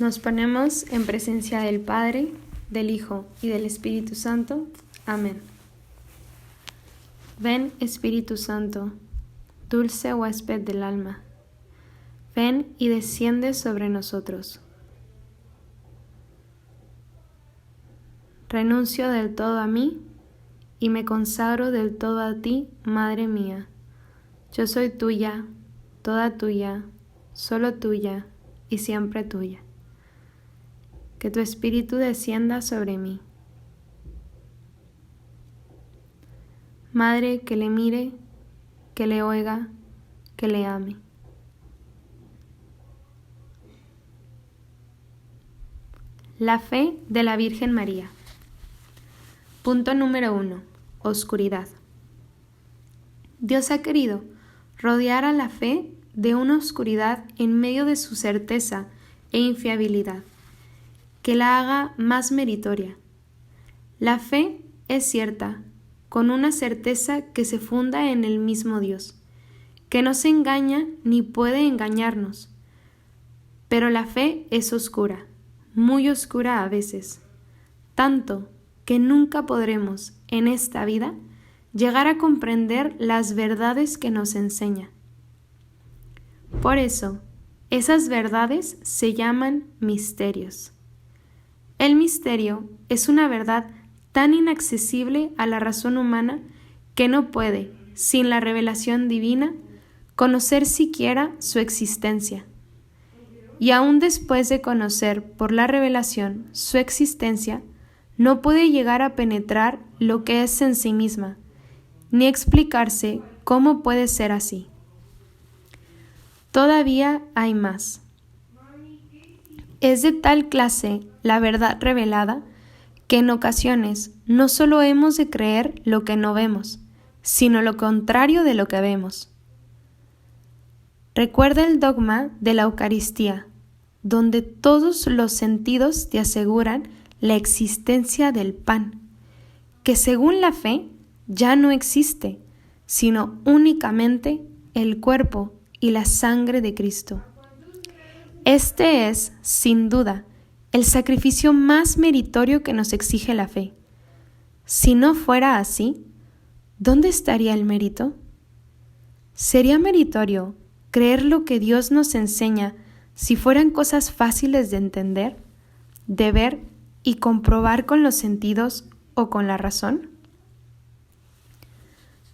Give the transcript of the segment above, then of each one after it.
Nos ponemos en presencia del Padre, del Hijo y del Espíritu Santo. Amén. Ven, Espíritu Santo, dulce huésped del alma. Ven y desciende sobre nosotros. Renuncio del todo a mí y me consagro del todo a ti, Madre mía. Yo soy tuya, toda tuya, solo tuya y siempre tuya. Que tu Espíritu descienda sobre mí. Madre que le mire, que le oiga, que le ame. La fe de la Virgen María. Punto número 1. Oscuridad. Dios ha querido rodear a la fe de una oscuridad en medio de su certeza e infiabilidad, que la haga más meritoria. La fe es cierta, con una certeza que se funda en el mismo Dios, que no se engaña ni puede engañarnos. Pero la fe es oscura, muy oscura a veces, tanto que nunca podremos, en esta vida, llegar a comprender las verdades que nos enseña. Por eso, esas verdades se llaman misterios. El misterio es una verdad tan inaccesible a la razón humana que no puede, sin la revelación divina, conocer siquiera su existencia. Y aún después de conocer por la revelación su existencia, no puede llegar a penetrar lo que es en sí misma, ni explicarse cómo puede ser así. Todavía hay más. Es de tal clase la verdad revelada que en ocasiones no solo hemos de creer lo que no vemos, sino lo contrario de lo que vemos. Recuerda el dogma de la Eucaristía, donde todos los sentidos te aseguran la existencia del pan, que según la fe ya no existe, sino únicamente el cuerpo y la sangre de Cristo. Este es, sin duda, el sacrificio más meritorio que nos exige la fe. Si no fuera así, ¿dónde estaría el mérito? ¿Sería meritorio creer lo que Dios nos enseña si fueran cosas fáciles de entender, de ver y comprobar con los sentidos o con la razón?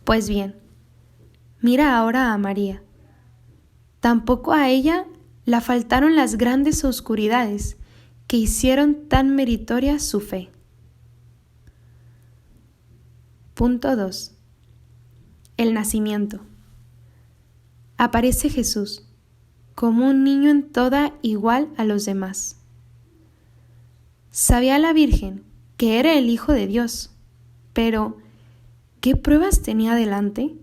Pues bien, mira ahora a María. Tampoco a ella la faltaron las grandes oscuridades que hicieron tan meritoria su fe. Punto 2. El nacimiento. Aparece Jesús como un niño en toda igual a los demás. Sabía la Virgen que era el Hijo de Dios, pero ¿qué pruebas tenía delante?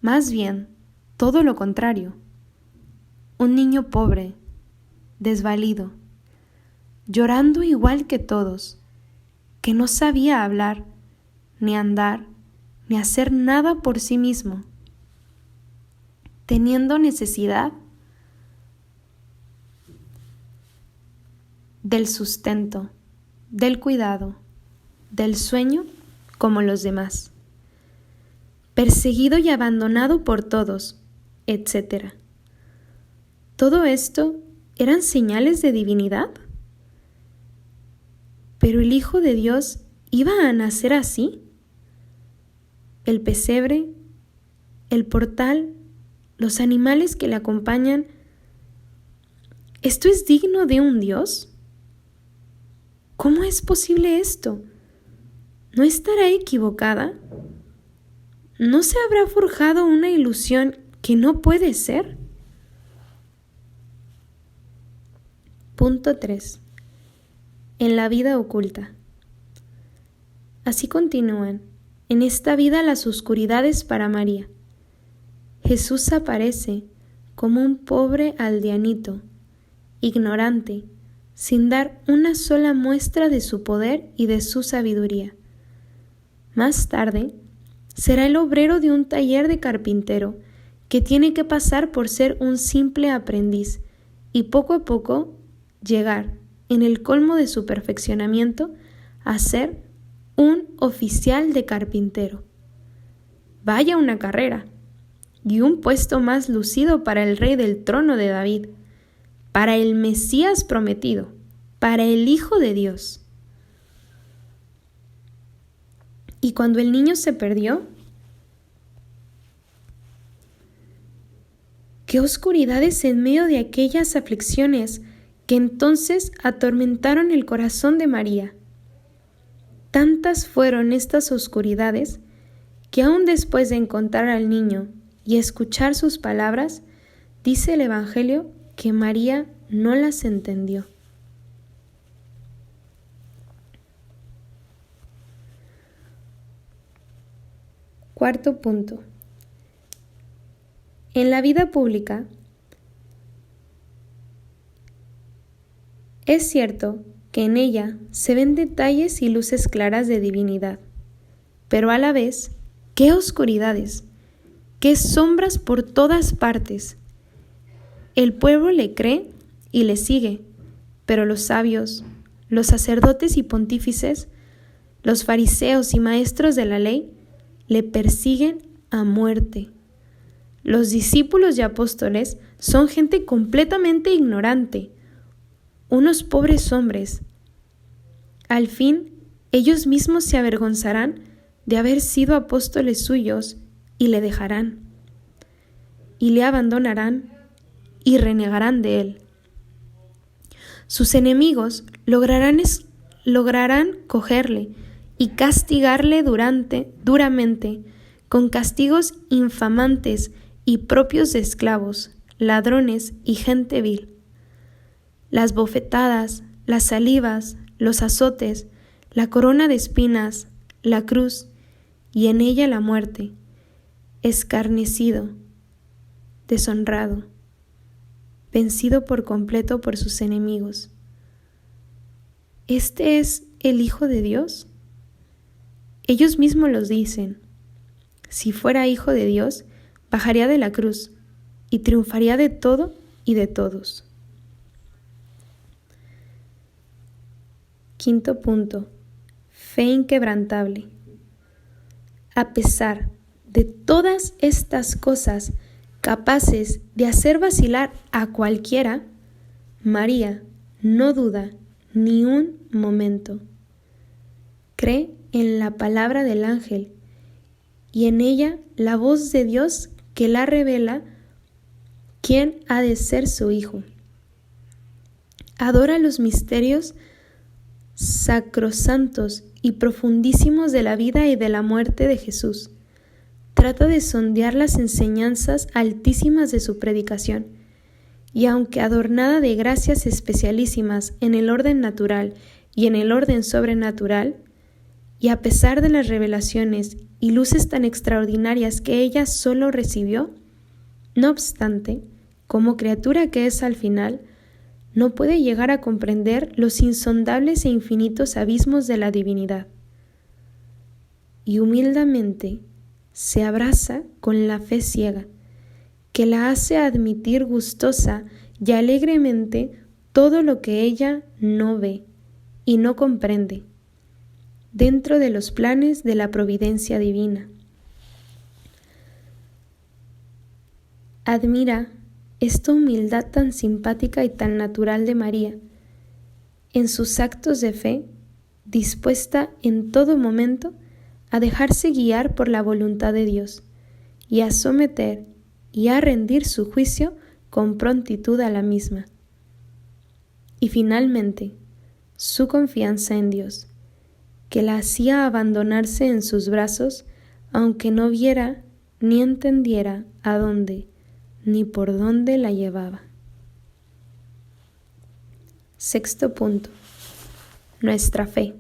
Más bien, todo lo contrario. Un niño pobre, desvalido, llorando igual que todos, que no sabía hablar, ni andar, ni hacer nada por sí mismo, teniendo necesidad del sustento, del cuidado, del sueño como los demás, perseguido y abandonado por todos, etc. ¿Todo esto eran señales de divinidad? ¿Pero el Hijo de Dios iba a nacer así? El pesebre, el portal, los animales que le acompañan, ¿esto es digno de un Dios? ¿Cómo es posible esto? ¿No estará equivocada? ¿No se habrá forjado una ilusión que no puede ser? Punto 3. En la vida oculta. Así continúan en esta vida las oscuridades para María. Jesús aparece como un pobre aldeanito, ignorante, sin dar una sola muestra de su poder y de su sabiduría. Más tarde, será el obrero de un taller de carpintero que tiene que pasar por ser un simple aprendiz y poco a poco llegar, en el colmo de su perfeccionamiento, a ser un oficial de carpintero. Vaya una carrera y un puesto más lucido para el rey del trono de David, para el Mesías prometido, para el Hijo de Dios. Y cuando el niño se perdió, qué oscuridades en medio de aquellas aflicciones que entonces atormentaron el corazón de María. Tantas fueron estas oscuridades que aún después de encontrar al niño y escuchar sus palabras, dice el Evangelio que María no las entendió. Cuarto punto. En la vida pública, es cierto que en ella se ven detalles y luces claras de divinidad, pero a la vez, ¡qué oscuridades! ¡Qué sombras por todas partes! El pueblo le cree y le sigue, pero los sabios, los sacerdotes y pontífices, los fariseos y maestros de la ley, le persiguen a muerte. Los discípulos y apóstoles son gente completamente ignorante, unos pobres hombres. Al fin, ellos mismos se avergonzarán de haber sido apóstoles suyos y le dejarán, y le abandonarán y renegarán de él. Sus enemigos lograrán cogerle y castigarle duramente con castigos infamantes y propios de esclavos, ladrones y gente vil. Las bofetadas, las salivas, los azotes, la corona de espinas, la cruz y en ella la muerte, escarnecido, deshonrado, vencido por completo por sus enemigos. ¿Este es el Hijo de Dios? Ellos mismos los dicen. Si fuera Hijo de Dios, bajaría de la cruz y triunfaría de todo y de todos. Quinto punto. Fe inquebrantable. A pesar de todas estas cosas capaces de hacer vacilar a cualquiera, María no duda ni un momento. Cree en la palabra del ángel y en ella la voz de Dios que la revela quién ha de ser su hijo. Adora los misterios sacrosantos y profundísimos de la vida y de la muerte de Jesús. Trata de sondear las enseñanzas altísimas de su predicación, y aunque adornada de gracias especialísimas en el orden natural y en el orden sobrenatural, y a pesar de las revelaciones y luces tan extraordinarias que ella solo recibió, no obstante, como criatura que es al final, no puede llegar a comprender los insondables e infinitos abismos de la divinidad. Y humildemente se abraza con la fe ciega, que la hace admitir gustosa y alegremente todo lo que ella no ve y no comprende, dentro de los planes de la providencia divina. Admira esta humildad tan simpática y tan natural de María, en sus actos de fe, dispuesta en todo momento a dejarse guiar por la voluntad de Dios y a someter y a rendir su juicio con prontitud a la misma. Y finalmente, su confianza en Dios, que la hacía abandonarse en sus brazos, aunque no viera ni entendiera a dónde ni por dónde la llevaba. Sexto punto. Nuestra fe.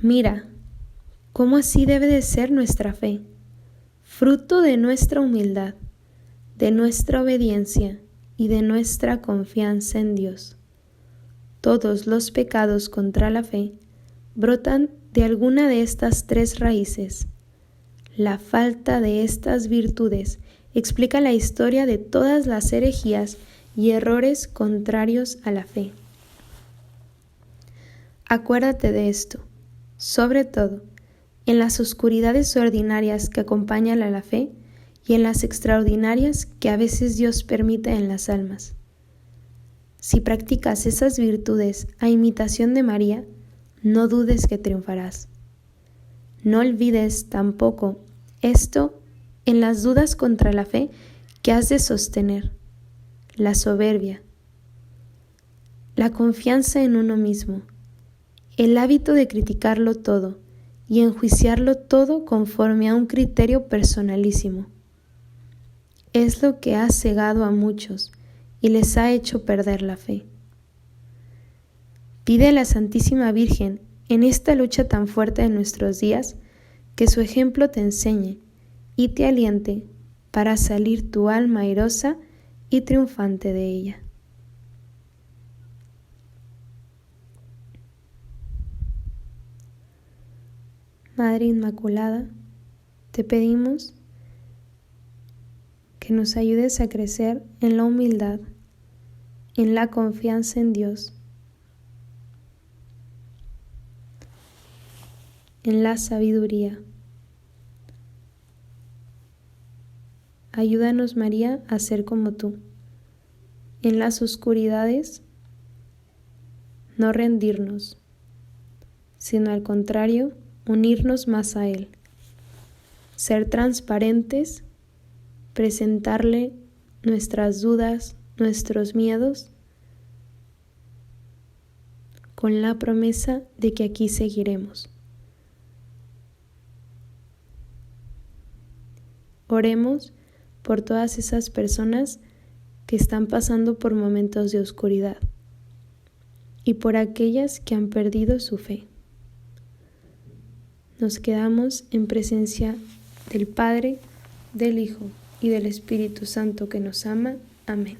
Mira, cómo así debe de ser nuestra fe, fruto de nuestra humildad, de nuestra obediencia y de nuestra confianza en Dios. Todos los pecados contra la fe brotan de alguna de estas tres raíces. La falta de estas virtudes explica la historia de todas las herejías y errores contrarios a la fe. Acuérdate de esto, sobre todo, en las oscuridades ordinarias que acompañan a la fe y en las extraordinarias que a veces Dios permite en las almas. Si practicas esas virtudes a imitación de María, no dudes que triunfarás. No olvides tampoco esto en las dudas contra la fe que has de sostener, la soberbia, la confianza en uno mismo, el hábito de criticarlo todo y enjuiciarlo todo conforme a un criterio personalísimo. Es lo que ha cegado a muchos y les ha hecho perder la fe. Pide a la Santísima Virgen, en esta lucha tan fuerte de nuestros días, que su ejemplo te enseñe y te aliente para salir tu alma airosa y triunfante de ella. Madre Inmaculada, te pedimos que nos ayudes a crecer en la humildad, en la confianza en Dios, en la sabiduría. Ayúdanos, María, a ser como tú. En las oscuridades, no rendirnos, sino al contrario, unirnos más a Él. Ser transparentes, presentarle nuestras dudas, nuestros miedos, con la promesa de que aquí seguiremos. Oremos por todas esas personas que están pasando por momentos de oscuridad y por aquellas que han perdido su fe. Nos quedamos en presencia del Padre, del Hijo y del Espíritu Santo que nos ama. Amén.